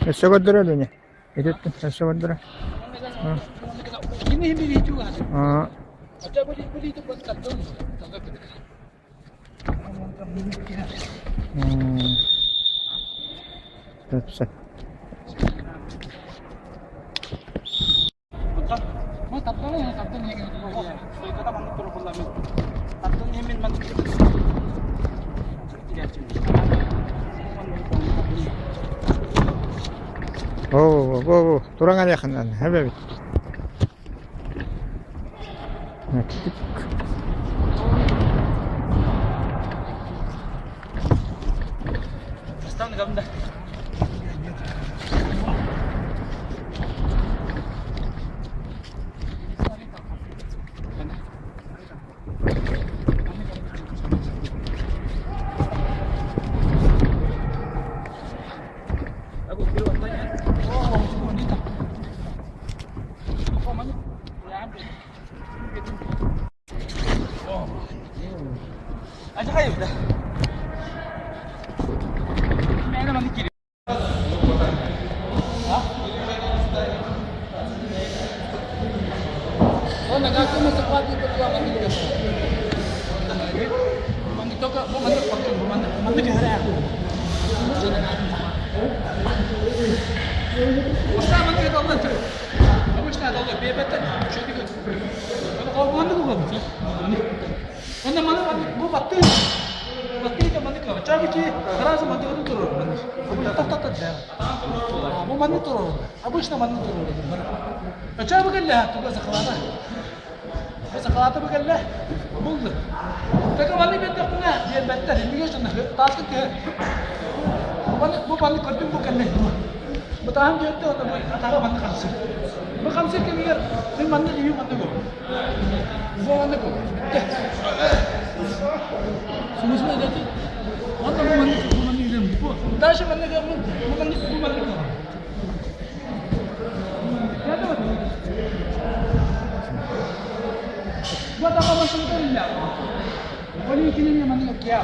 Escobar dunia. Itu Escobar. Ini hindi juga. Ah. Ada beli itu buat karton. Set. Mau karton yang itu. Saya kata mana turun bola min. Karton yang min mana. Oh, turangan ya kanan, habibi. Naktik. Basta naganda. Aku kilo tanya. Oh, bonita. Apa mana? Ya ambil. Oh. Aja kayo dah. Meron naman kiri. Ha? Oh, nagako mo sa kwati ko tuwa kami dito. Mangito ka, bumanda ka, bumanda ka hara ako. Basta man kayo doon natin. Abos na doon, bebeta. Şöyle bir. Bana kavgandı bu kadar. Onda mana bu battı. Battı ya mana kava. Çabuk ki karaz mana durur durur. Bu tat der. Bu mana durur. Abos na mana durur. Çabuk gel ya tu gaz khalata. Bas khalata bu gel la. Buldu. Peki mana bir takına diye better. Niye şuna task ki. Bu bana kadın bu gel. Betahan dia tu untuk antara mana kamsir. Bu kamsir ke biar ni mana dia mana go. Bu mana go. Semua jadi. Mana bu mana dia bu. Dah sih mana go. Bu mana go. Ya tu. Buat apa masuk ke ni? Boleh kini ni mana go kia.